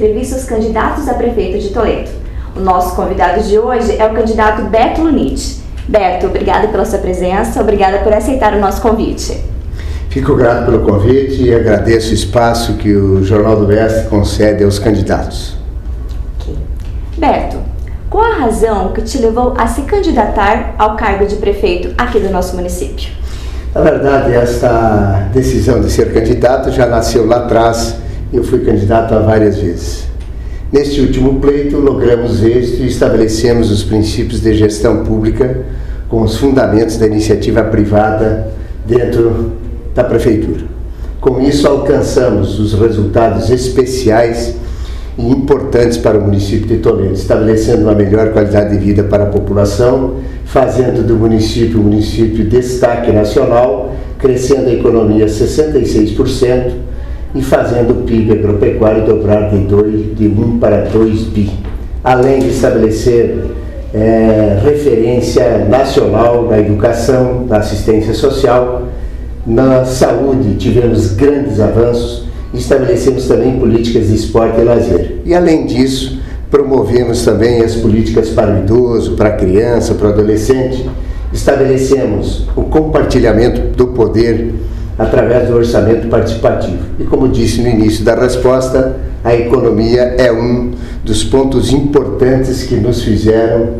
entrevista os candidatos a prefeito de Toledo. O nosso convidado de hoje é o candidato Beto Lunite. Beto, obrigada pela sua presença, obrigada por aceitar o nosso convite. Fico grato pelo convite e agradeço o espaço que o Jornal do Oeste concede aos candidatos. Okay. Beto, qual a razão que te levou a se candidatar ao cargo de prefeito aqui do nosso município? Na verdade, esta decisão de ser candidato já nasceu lá atrás. Eu fui candidato há várias vezes. Neste último pleito, logramos êxito e estabelecemos os princípios de gestão pública com os fundamentos da iniciativa privada dentro da Prefeitura. Com isso, alcançamos os resultados especiais e importantes para o município de Toledo, estabelecendo uma melhor qualidade de vida para a população, fazendo do município um município destaque nacional, crescendo a economia 66% e fazendo o PIB agropecuário dobrar de 1 para 2 bi. Além de estabelecer referência nacional na educação, na assistência social, na saúde tivemos grandes avanços, estabelecemos também políticas de esporte e lazer. E além disso, promovemos também as políticas para o idoso, para a criança, para o adolescente. Estabelecemos o compartilhamento do poder através do orçamento participativo. E como disse no início da resposta, a economia é um dos pontos importantes que nos fizeram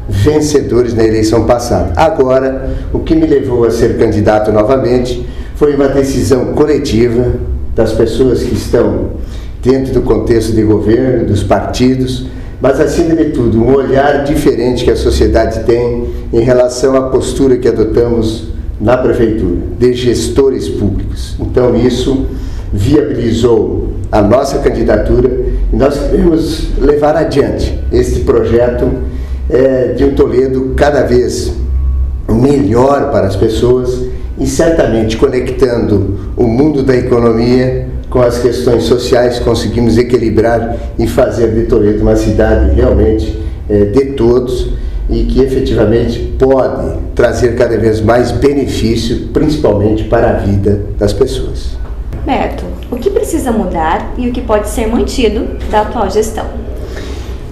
vencedores na eleição passada. Agora, o que me levou a ser candidato novamente foi uma decisão coletiva das pessoas que estão dentro do contexto de governo, dos partidos, mas acima de tudo, um olhar diferente que a sociedade tem em relação à postura que adotamos na Prefeitura, de gestores públicos. Então isso viabilizou a nossa candidatura e nós queremos levar adiante este projeto de um Toledo cada vez melhor para as pessoas e certamente conectando o mundo da economia com as questões sociais, conseguimos equilibrar e fazer de Toledo uma cidade realmente de todos e que efetivamente pode trazer cada vez mais benefício, principalmente para a vida das pessoas. Beto, o que precisa mudar e o que pode ser mantido da atual gestão?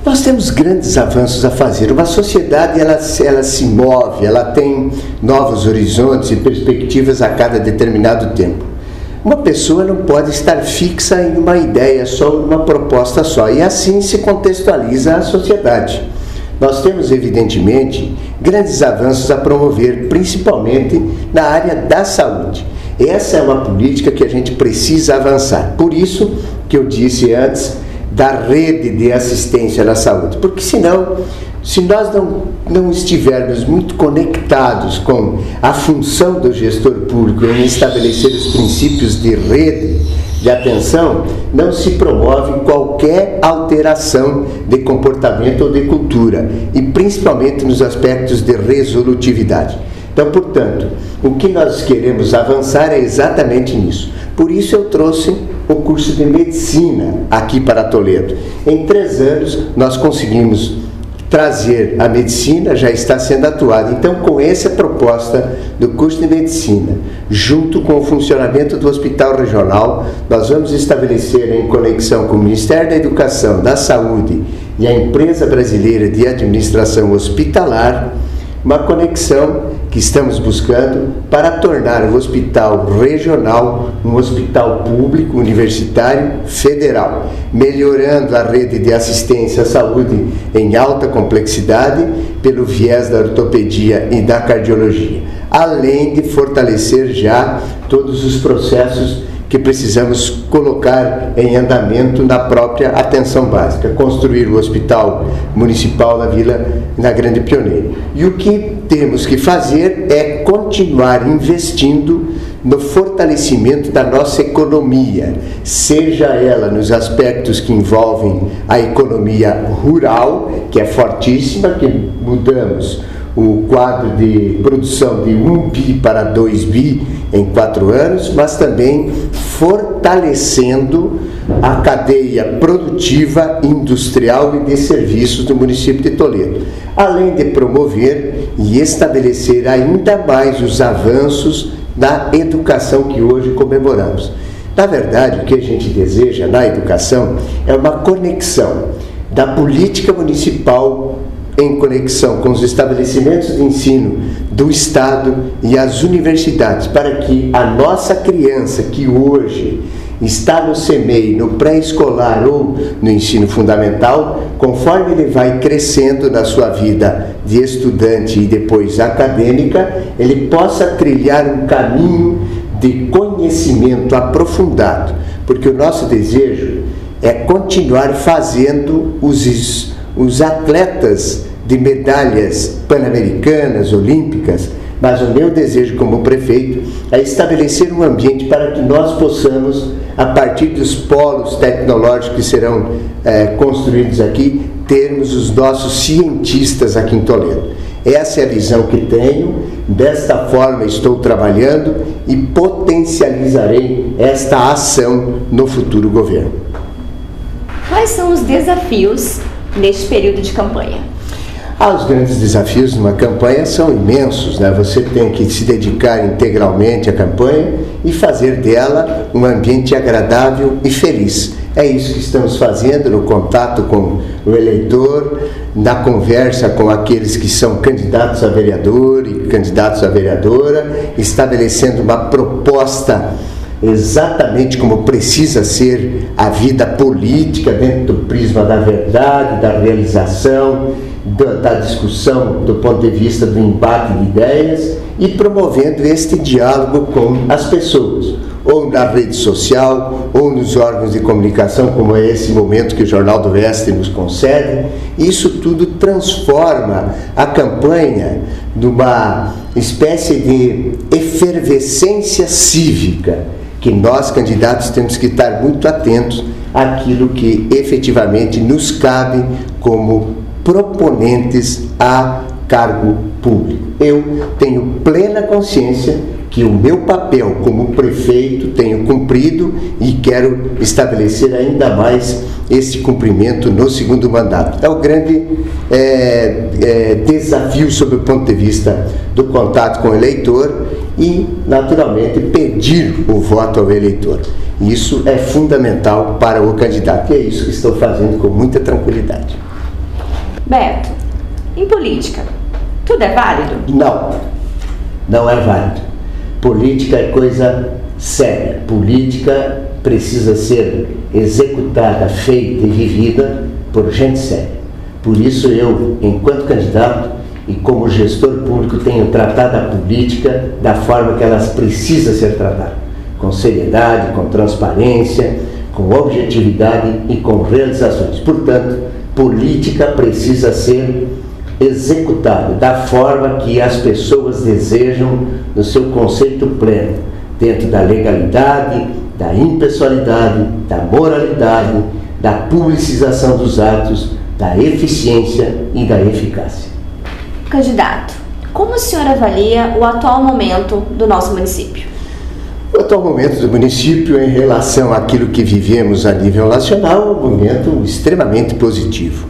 Nós temos grandes avanços a fazer. Uma sociedade, ela se move, ela tem novos horizontes e perspectivas a cada determinado tempo. Uma pessoa não pode estar fixa em uma ideia só, uma proposta só, e assim se contextualiza a sociedade. Nós temos, evidentemente, grandes avanços a promover, principalmente na área da saúde. Essa é uma política que a gente precisa avançar. Por isso que eu disse antes da rede de assistência na saúde, porque senão, se nós não estivermos muito conectados com a função do gestor público em estabelecer os princípios de rede de atenção, não se promove qualquer alteração de comportamento ou de cultura, e principalmente nos aspectos de resolutividade. Então, portanto, o que nós queremos avançar é exatamente nisso. Por isso eu trouxe o curso de medicina aqui para Toledo. Em 3 anos nós conseguimos trazer a medicina, já está sendo atuada. Então, com essa proposta do curso de medicina, junto com o funcionamento do hospital regional, nós vamos estabelecer, em conexão com o Ministério da Educação, da Saúde e a Empresa Brasileira de Administração Hospitalar, uma conexão que estamos buscando para tornar o hospital regional um hospital público, universitário, federal, melhorando a rede de assistência à saúde em alta complexidade pelo viés da ortopedia e da cardiologia, além de fortalecer já todos os processos que precisamos colocar em andamento na própria atenção básica, construir o Hospital Municipal da Vila na Grande Pioneira. E o que temos que fazer é continuar investindo no fortalecimento da nossa economia, seja ela nos aspectos que envolvem a economia rural, que é fortíssima, que mudamos o quadro de produção de 1 bi para 2 bi em 4 anos, mas também fortalecendo a cadeia produtiva, industrial e de serviços do município de Toledo, além de promover e estabelecer ainda mais os avanços da educação que hoje comemoramos. Na verdade, o que a gente deseja na educação é uma conexão da política municipal em conexão com os estabelecimentos de ensino do Estado e as universidades, para que a nossa criança que hoje está no CMEI, no pré-escolar ou no ensino fundamental, conforme ele vai crescendo na sua vida de estudante e depois acadêmica, ele possa trilhar um caminho de conhecimento aprofundado, porque o nosso desejo é continuar fazendo os atletas de medalhas pan-americanas, olímpicas, mas o meu desejo como prefeito é estabelecer um ambiente para que nós possamos, a partir dos polos tecnológicos que serão construídos aqui, termos os nossos cientistas aqui em Toledo. Essa é a visão que tenho, desta forma estou trabalhando e potencializarei esta ação no futuro governo. Quais são os desafios neste período de campanha? Os grandes desafios numa campanha são imensos, né? Você tem que se dedicar integralmente à campanha e fazer dela um ambiente agradável e feliz. É isso que estamos fazendo no contato com o eleitor, na conversa com aqueles que são candidatos a vereador e candidatos a vereadora, estabelecendo uma proposta exatamente como precisa ser a vida política dentro do prisma da verdade, da realização, da discussão do ponto de vista do embate de ideias e promovendo este diálogo com as pessoas, ou na rede social, ou nos órgãos de comunicação, como é esse momento que o Jornal do Oeste nos concede. Isso tudo transforma a campanha numa espécie de efervescência cívica, que nós, candidatos, temos que estar muito atentos àquilo que efetivamente nos cabe como proponentes a cargo público. Eu tenho plena consciência que o meu papel como prefeito tenho cumprido e quero estabelecer ainda mais esse cumprimento no segundo mandato. É o grande desafio sob o ponto de vista do contato com o eleitor e, naturalmente, pedir o voto ao eleitor. Isso é fundamental para o candidato e é isso que estou fazendo com muita tranquilidade. Beto, em política, tudo é válido? Não é válido. Política é coisa séria. Política precisa ser executada, feita e vivida por gente séria. Por isso eu, enquanto candidato e como gestor público, tenho tratado a política da forma que ela precisa ser tratada, com seriedade, com transparência, com objetividade e com realizações. Portanto, política precisa ser executada da forma que as pessoas desejam, no seu conceito pleno, dentro da legalidade, da impessoalidade, da moralidade, da publicização dos atos, da eficiência e da eficácia. Candidato, como o senhor avalia o atual momento do nosso município? O atual momento do município, em relação àquilo que vivemos a nível nacional, é um momento extremamente positivo.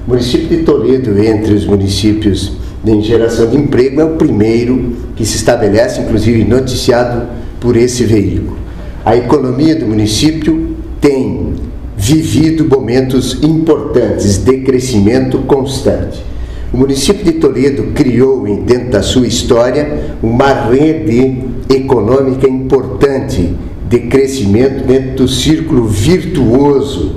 O município de Toledo, entre os municípios de geração de emprego, é o primeiro que se estabelece, inclusive noticiado por esse veículo. A economia do município tem vivido momentos importantes de crescimento constante. O município de Toledo criou, dentro da sua história, uma rede econômica importante de crescimento dentro do círculo virtuoso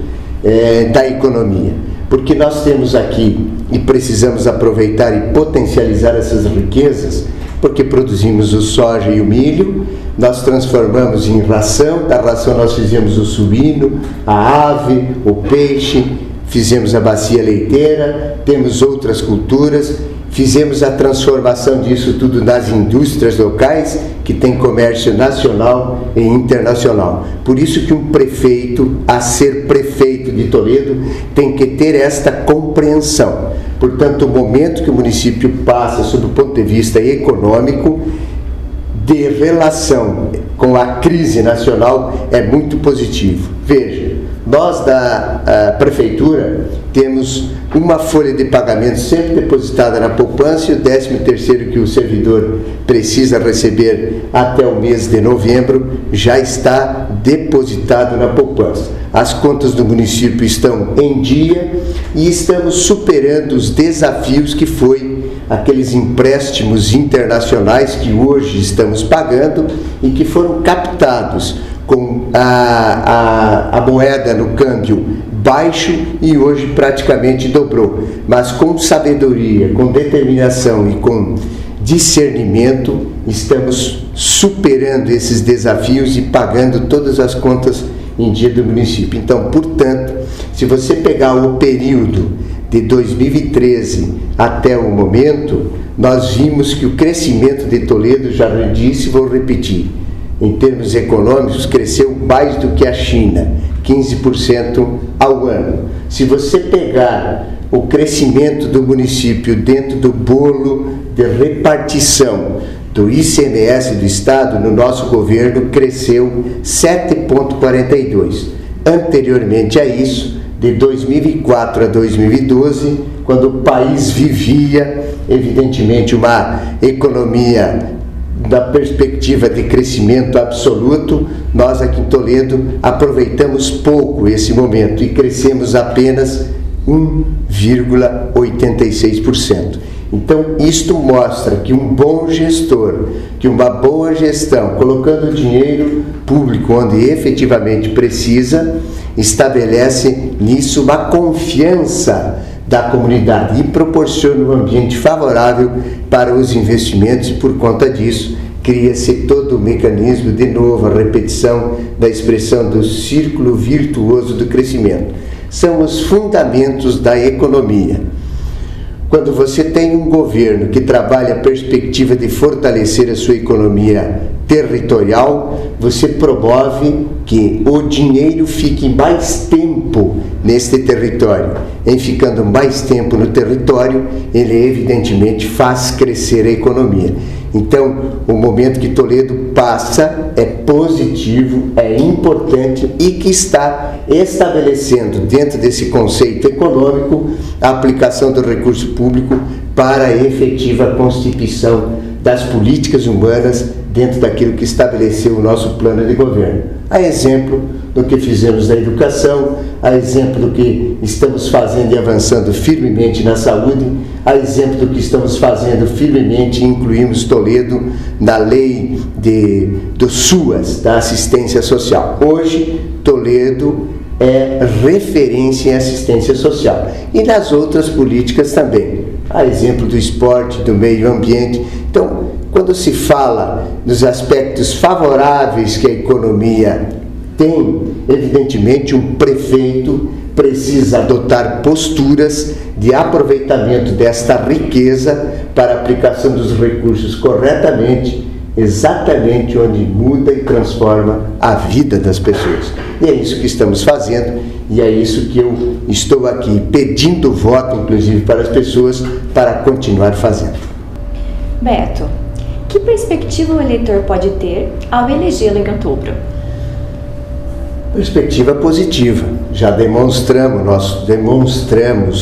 da economia. Porque nós temos aqui, e precisamos aproveitar e potencializar essas riquezas, porque produzimos o soja e o milho, nós transformamos em ração, da ração nós fizemos o suíno, a ave, o peixe, fizemos a bacia leiteira, temos outras culturas, fizemos a transformação disso tudo nas indústrias locais, que tem comércio nacional e internacional. Por isso que um prefeito, a ser prefeito de Toledo, tem que ter esta compreensão. Portanto, o momento que o município passa, sob o ponto de vista econômico, de relação com a crise nacional, é muito positivo. Veja, nós da prefeitura temos uma folha de pagamento sempre depositada na poupança e o 13º que o servidor precisa receber até o mês de novembro já está depositado na poupança. As contas do município estão em dia e estamos superando os desafios que foi aqueles empréstimos internacionais que hoje estamos pagando e que foram captados com a moeda no câmbio baixo e hoje praticamente dobrou. Mas com sabedoria, com determinação e com discernimento, estamos superando esses desafios e pagando todas as contas em dia do município. Então, portanto, se você pegar o período de 2013 até o momento, nós vimos que o crescimento de Toledo, já disse e vou repetir, em termos econômicos, cresceu mais do que a China, 15% ao ano. Se você pegar o crescimento do município dentro do bolo de repartição do ICMS do Estado, no nosso governo, cresceu 7,42%. Anteriormente a isso, de 2004 a 2012, quando o país vivia, evidentemente, uma economia da perspectiva de crescimento absoluto, nós aqui em Toledo aproveitamos pouco esse momento e crescemos apenas 1,86%. Então, isto mostra que um bom gestor, que uma boa gestão, colocando o dinheiro público onde efetivamente precisa, estabelece nisso uma confiança da comunidade e proporciona um ambiente favorável para os investimentos e, por conta disso, cria-se todo o mecanismo, de novo, a repetição da expressão do círculo virtuoso do crescimento. São os fundamentos da economia. Quando você tem um governo que trabalha a perspectiva de fortalecer a sua economia territorial, você promove que o dinheiro fique mais tempo neste território. Em ficando mais tempo no território, ele evidentemente faz crescer a economia. Então, o momento que Toledo passa é positivo, é importante e que está estabelecendo, dentro desse conceito econômico, a aplicação do recurso público para a efetiva constituição das políticas humanas dentro daquilo que estabeleceu o nosso plano de governo. A exemplo do que fizemos na educação, a exemplo do que estamos fazendo e avançando firmemente na saúde, a exemplo do que estamos fazendo firmemente e incluímos Toledo na lei do SUAS, da assistência social. Hoje, Toledo é referência em assistência social e nas outras políticas também, a exemplo do esporte, do meio ambiente. Então, quando se fala dos aspectos favoráveis que a economia tem, evidentemente um prefeito precisa adotar posturas de aproveitamento desta riqueza para a aplicação dos recursos corretamente, exatamente onde muda e transforma a vida das pessoas. E é isso que estamos fazendo e é isso que eu estou aqui pedindo voto, inclusive, para as pessoas para continuar fazendo. Beto, que perspectiva o eleitor pode ter ao elegê-lo em outubro? Perspectiva positiva. Já demonstramos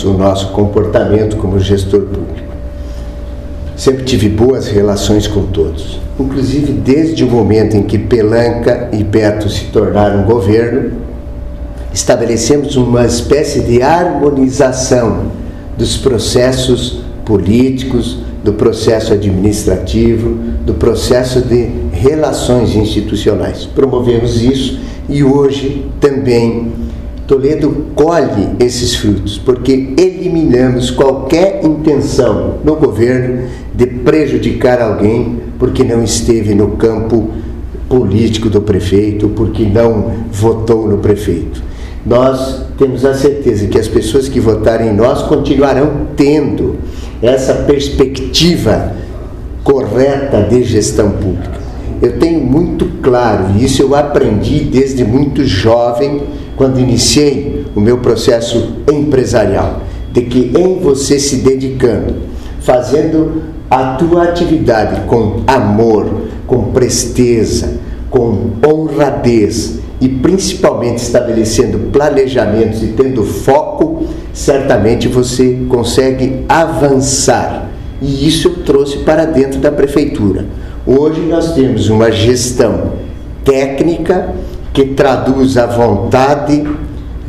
o nosso comportamento como gestor público. Sempre tive boas relações com todos. Inclusive, desde o momento em que Pelanca e Beto se tornaram governo, estabelecemos uma espécie de harmonização dos processos políticos, do processo administrativo, do processo de relações institucionais. Promovemos isso e hoje também Toledo colhe esses frutos, porque eliminamos qualquer intenção no governo de prejudicar alguém porque não esteve no campo político do prefeito, porque não votou no prefeito. Nós temos a certeza que as pessoas que votarem em nós continuarão tendo essa perspectiva correta de gestão pública. Eu tenho muito claro, e isso eu aprendi desde muito jovem, quando iniciei o meu processo empresarial, de que em você se dedicando, fazendo a tua atividade com amor, com presteza, com honradez e principalmente estabelecendo planejamentos e tendo foco, certamente você consegue avançar. E isso eu trouxe para dentro da prefeitura. Hoje nós temos uma gestão técnica que traduz a vontade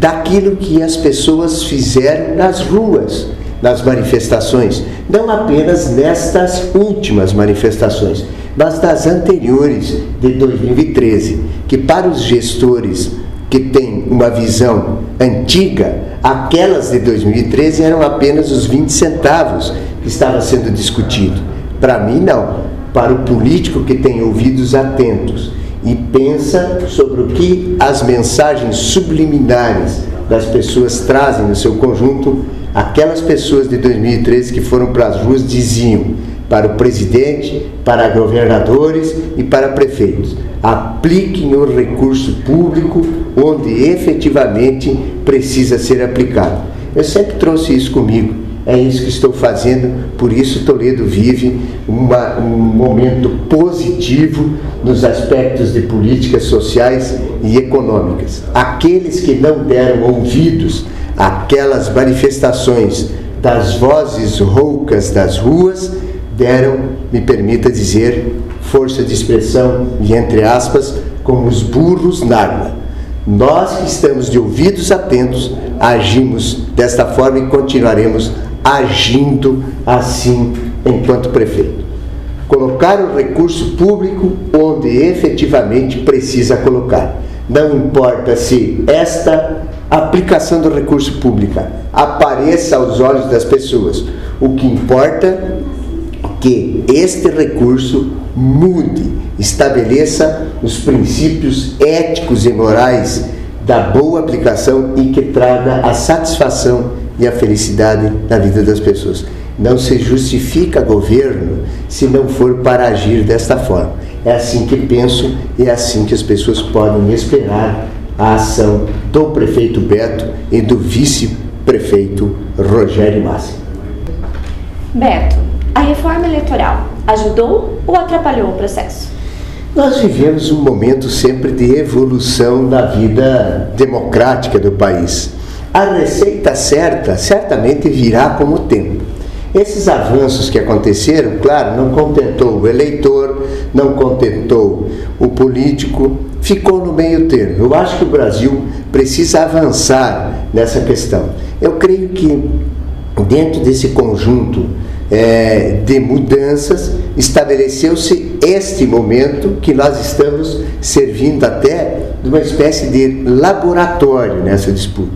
daquilo que as pessoas fizeram nas ruas, nas manifestações, não apenas nestas últimas manifestações, mas das anteriores de 2013, que para os gestores que têm uma visão antiga, aquelas de 2013 eram apenas os 20 centavos que estava sendo discutido. Para mim, não. Para o político que tem ouvidos atentos e pensa sobre o que as mensagens subliminares das pessoas trazem no seu conjunto, aquelas pessoas de 2013 que foram para as ruas diziam para o presidente, para governadores e para prefeitos: apliquem o recurso público onde efetivamente precisa ser aplicado. Eu sempre trouxe isso comigo, é isso que estou fazendo, por isso Toledo vive um momento positivo nos aspectos de políticas sociais e econômicas. Aqueles que não deram ouvidos àquelas manifestações das vozes roucas das ruas, deram, me permita dizer, força de expressão e entre aspas, como os burros na água. Nós que estamos de ouvidos atentos, agimos desta forma e continuaremos agindo assim enquanto prefeito. Colocar o recurso público onde efetivamente precisa colocar. Não importa se esta aplicação do recurso público apareça aos olhos das pessoas. O que importa é que este recurso mude, estabeleça os princípios éticos e morais da boa aplicação e que traga a satisfação e a felicidade na vida das pessoas. Não se justifica governo se não for para agir desta forma. É assim que penso e é assim que as pessoas podem esperar a ação do prefeito Beto e do vice-prefeito Rogério Massi. Beto, a reforma eleitoral ajudou ou atrapalhou o processo? Nós vivemos um momento sempre de evolução na vida democrática do país. A receita certa certamente virá com o tempo. Esses avanços que aconteceram, claro, não contentou o eleitor, não contentou o político, ficou no meio termo. Eu acho que o Brasil precisa avançar nessa questão. Eu creio que dentro desse conjunto de mudanças, estabeleceu-se este momento que nós estamos servindo até de uma espécie de laboratório nessa disputa.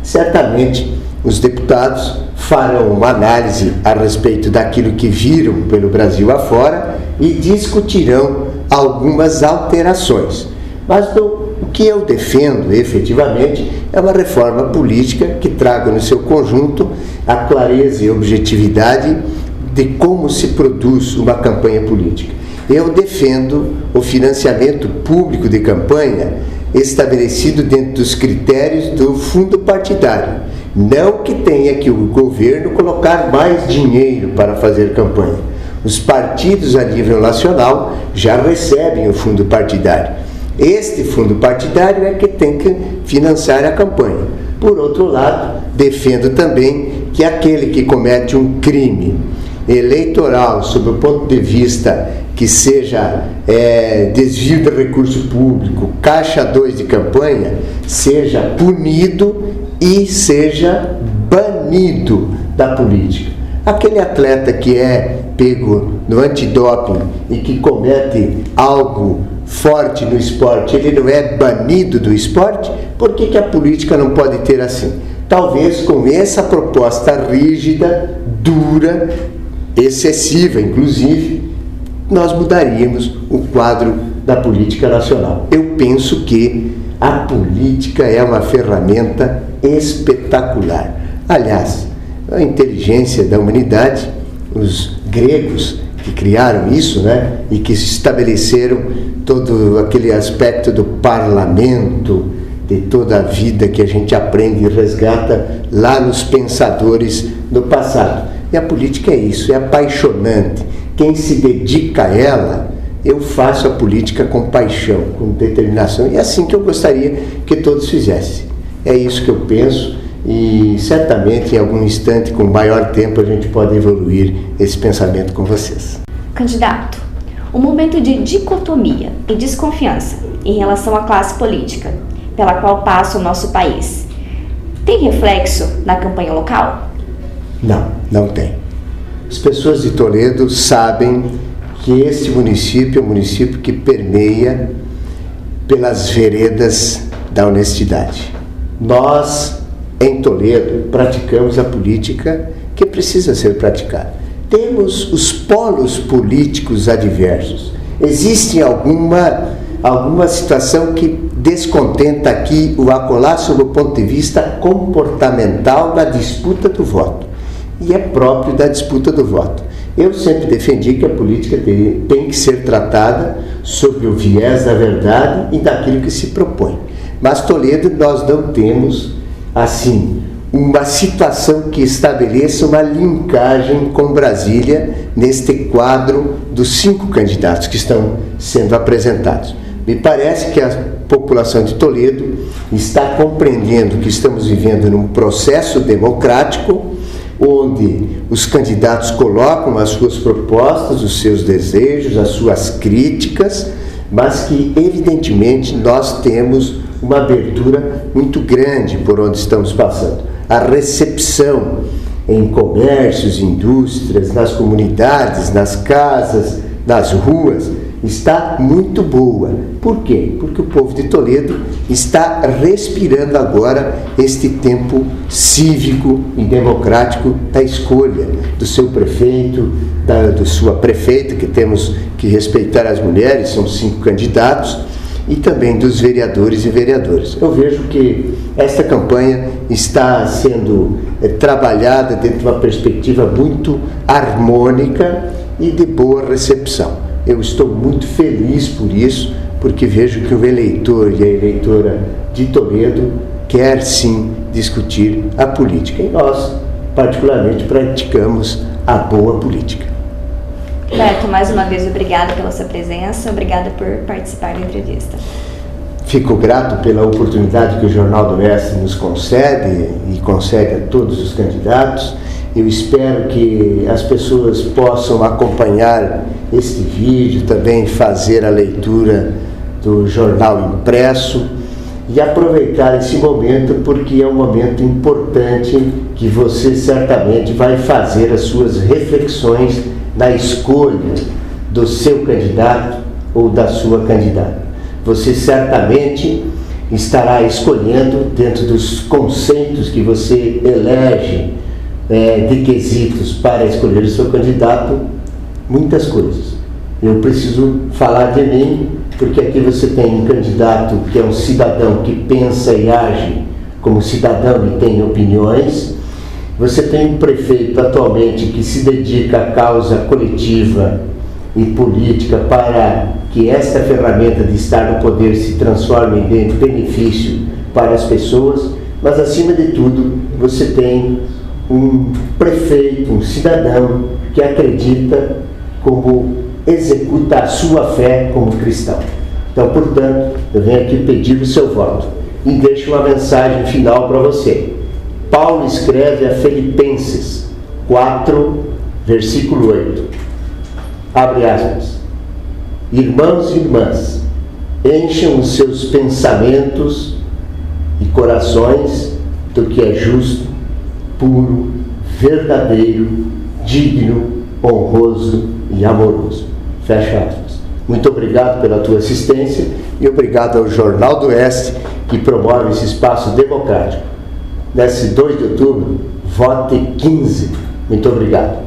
Certamente os deputados farão uma análise a respeito daquilo que viram pelo Brasil afora e discutirão algumas alterações. Mas o que eu defendo efetivamente é uma reforma política que traga no seu conjunto a clareza e objetividade de como se produz uma campanha política. Eu defendo o financiamento público de campanha estabelecido dentro dos critérios do fundo partidário. Não que tenha que o governo colocar mais dinheiro para fazer campanha. Os partidos a nível nacional já recebem o fundo partidário. Este fundo partidário é que tem que financiar a campanha. Por outro lado, defendo também que aquele que comete um crime eleitoral, sob o ponto de vista que seja desvio de recurso público, caixa 2 de campanha, seja punido e seja banido da política. Aquele atleta que é pego no antidoping e que comete algo forte no esporte, ele não é banido do esporte? Por que a política não pode ter assim? Talvez com essa proposta rígida, dura, excessiva, inclusive, nós mudaríamos o quadro da política nacional. Eu penso que a política é uma ferramenta espetacular. Aliás, a inteligência da humanidade, os gregos que criaram isso, né, e que estabeleceram todo aquele aspecto do parlamento, de toda a vida que a gente aprende e resgata lá nos pensadores do passado. E a política é isso, é apaixonante. Quem se dedica a ela eu faço a política com paixão, com determinação, e é assim que eu gostaria que todos fizessem. É isso que eu penso, e certamente em algum instante, com maior tempo, a gente pode evoluir esse pensamento com vocês. Candidato, um momento de dicotomia e desconfiança em relação à classe política pela qual passa o nosso país, tem reflexo na campanha local? Não, não tem. As pessoas de Toledo sabem que este município é um município que permeia pelas veredas da honestidade. Nós, em Toledo, praticamos a política que precisa ser praticada. Temos os polos políticos adversos. Existe alguma situação que descontenta aqui o acolá sob o ponto de vista comportamental da disputa do voto. E é próprio da disputa do voto. Eu sempre defendi que a política tem que ser tratada sob o viés da verdade e daquilo que se propõe. Mas Toledo, nós não temos, assim, uma situação que estabeleça uma linkagem com Brasília neste quadro dos 5 candidatos que estão sendo apresentados. Me parece que a população de Toledo está compreendendo que estamos vivendo num processo democrático onde os candidatos colocam as suas propostas, os seus desejos, as suas críticas, mas que, evidentemente, nós temos uma abertura muito grande por onde estamos passando. A recepção em comércios, indústrias, nas comunidades, nas casas, nas ruas, está muito boa. Por quê? Porque o povo de Toledo está respirando agora este tempo cívico e democrático da escolha do seu prefeito, da sua prefeita, que temos que respeitar as mulheres, são 5 candidatos, e também dos vereadores e vereadoras. Eu vejo que esta campanha está sendo trabalhada dentro de uma perspectiva muito harmônica e de boa recepção. Eu estou muito feliz por isso, porque vejo que o eleitor e a eleitora de Toledo quer sim discutir a política. E nós, particularmente, praticamos a boa política. Beto, mais uma vez, obrigada pela sua presença, obrigada por participar da entrevista. Fico grato pela oportunidade que o Jornal do Oeste nos concede e concede a todos os candidatos. Eu espero que as pessoas possam acompanhar este vídeo, também fazer a leitura do jornal impresso e aproveitar esse momento, porque é um momento importante que você certamente vai fazer as suas reflexões na escolha do seu candidato ou da sua candidata. Você certamente estará escolhendo, dentro dos conceitos que você elege de quesitos para escolher o seu candidato, muitas coisas. Eu preciso falar de mim, porque aqui você tem um candidato que é um cidadão que pensa e age como cidadão e tem opiniões. Você tem um prefeito atualmente que se dedica à causa coletiva e política para que esta ferramenta de estar no poder se transforme em benefício para as pessoas, mas acima de tudo você tem um prefeito, um cidadão que acredita como executa a sua fé como cristão. Então, portanto, eu venho aqui pedir o seu voto e deixo uma mensagem final para você. Paulo escreve a Filipenses 4, versículo 8. Abre aspas. Irmãos e irmãs, encham os seus pensamentos e corações do que é justo, puro, verdadeiro, digno, honroso e amoroso. Fecha aspas. Muito obrigado pela tua assistência e obrigado ao Jornal do Oeste, que promove esse espaço democrático. Nesse 2 de outubro, vote 15. Muito obrigado.